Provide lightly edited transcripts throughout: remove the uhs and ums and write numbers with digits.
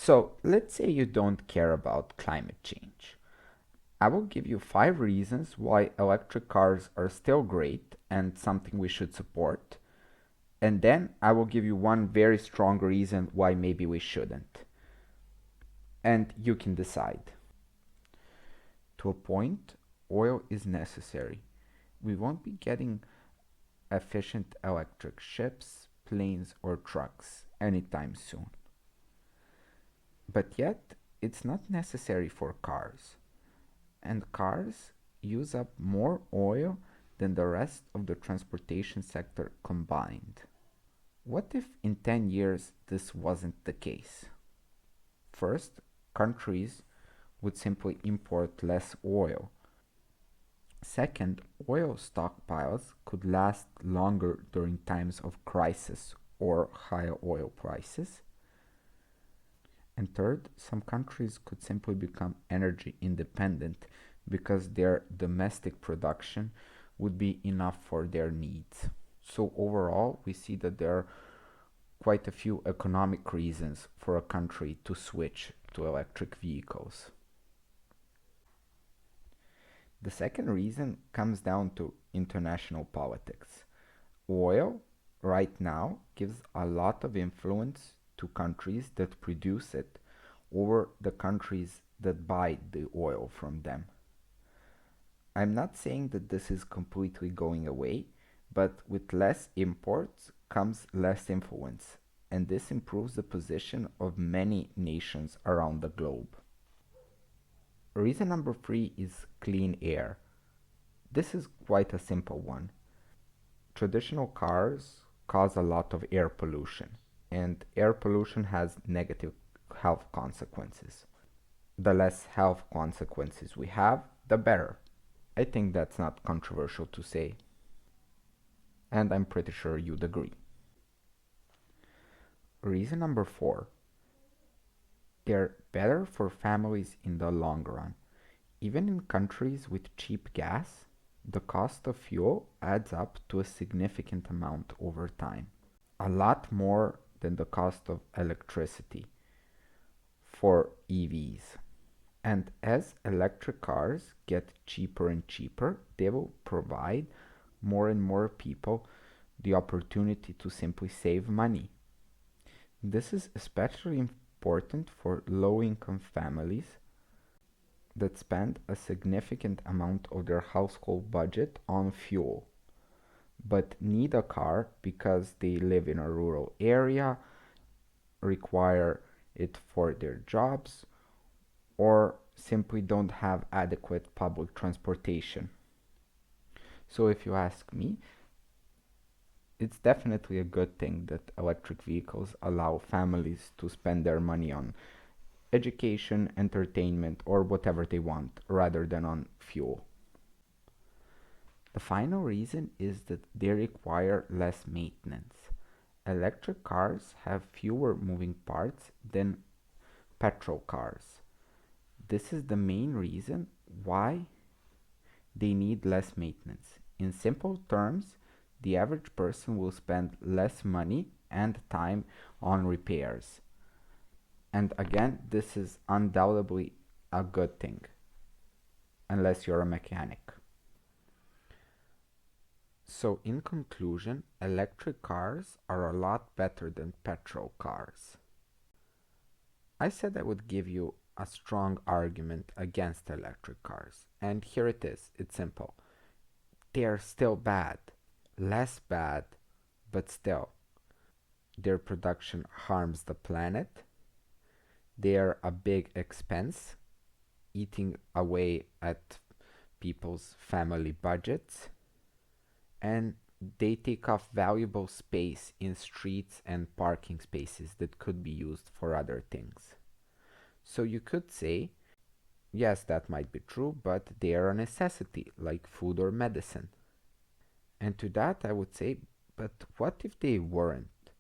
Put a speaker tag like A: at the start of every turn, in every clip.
A: So let's say you don't care about climate change. I will give you 5 reasons why electric cars are still great and something we should support. And then I will give you one very strong reason why maybe we shouldn't. And you can decide. To a point, oil is necessary. We won't be getting efficient electric ships, planes, or trucks anytime soon. But yet, it's not necessary for cars. And cars use up more oil than the rest of the transportation sector combined. What if in 10 years this wasn't the case? First, countries would simply import less oil. Second, oil stockpiles could last longer during times of crisis or higher oil prices. And third, some countries could simply become energy independent because their domestic production would be enough for their needs. So, overall, we see that there are quite a few economic reasons for a country to switch to electric vehicles. The second reason comes down to international politics. Oil, right now, gives a lot of influence to countries that produce it over the countries that buy the oil from them. I'm not saying that this is completely going away, but with less imports comes less influence, and this improves the position of many nations around the globe. Reason number 3 is clean air. This is quite a simple one. Traditional cars cause a lot of air pollution, and air pollution has negative health consequences. The less health consequences we have, the better. I think that's not controversial to say, and I'm pretty sure you'd agree. Reason number 4, they're better for families in the long run. Even in countries with cheap gas, the cost of fuel adds up to a significant amount over time. A lot more than the cost of electricity for EVs. And as electric cars get cheaper and cheaper, they will provide more and more people the opportunity to simply save money. This is especially important for low income families that spend a significant amount of their household budget on fuel, but need a car because they live in a rural area, require it for their jobs, or simply don't have adequate public transportation. So, if you ask me, it's definitely a good thing that electric vehicles allow families to spend their money on education, entertainment, or whatever they want rather than on fuel. The final reason is that they require less maintenance. Electric cars have fewer moving parts than petrol cars. This is the main reason why they need less maintenance. In simple terms, the average person will spend less money and time on repairs. And again, this is undoubtedly a good thing, unless you're a mechanic. So, in conclusion, electric cars are a lot better than petrol cars. I said I would give you a strong argument against electric cars, and here it is. It's simple. They are still bad, less bad, but still. Their production harms the planet. They are a big expense, eating away at people's family budgets, and they take up valuable space in streets and parking spaces that could be used for other things. So you could say, yes, that might be true, but they are a necessity, like food or medicine. And to that, I would say, but what if they weren't?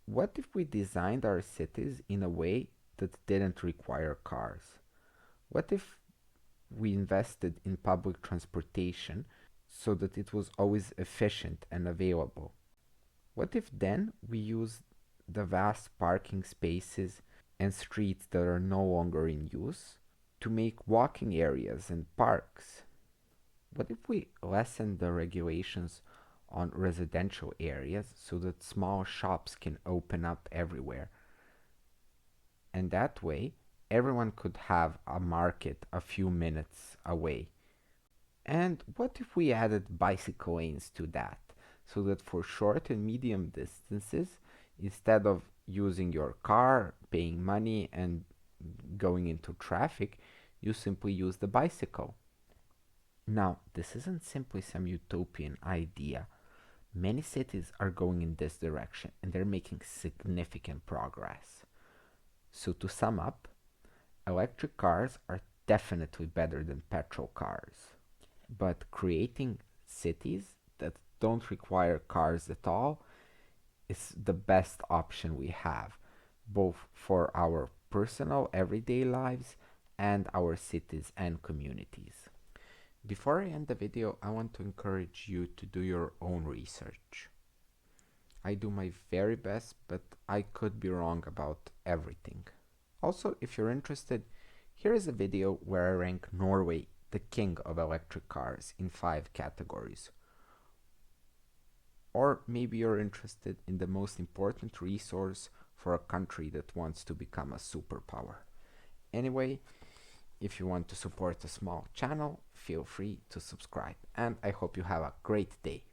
A: What if we designed our cities in a way that didn't require cars? What if we invested in public transportation so that it was always efficient and available? What if then we used the vast parking spaces and streets that are no longer in use to make walking areas and parks. What if we lessen the regulations on residential areas so that small shops can open up everywhere? And that way, everyone could have a market a few minutes away. And what if we added bicycle lanes to that? So that for short and medium distances, instead of using your car, paying money, and going into traffic, you simply use the bicycle. Now, this isn't simply some utopian idea. Many cities are going in this direction and they're making significant progress. So, to sum up, electric cars are definitely better than petrol cars. But creating cities that don't require cars at all is the best option we have, both for our personal everyday lives and our cities and communities. Before I end the video, I want to encourage you to do your own research. I do my very best, but I could be wrong about everything. Also, if you're interested, here is a video where I rank Norway the king of electric cars in 5 categories. Or maybe you're interested in the most important resource for a country that wants to become a superpower. Anyway, if you want to support a small channel, feel free to subscribe, and I hope you have a great day.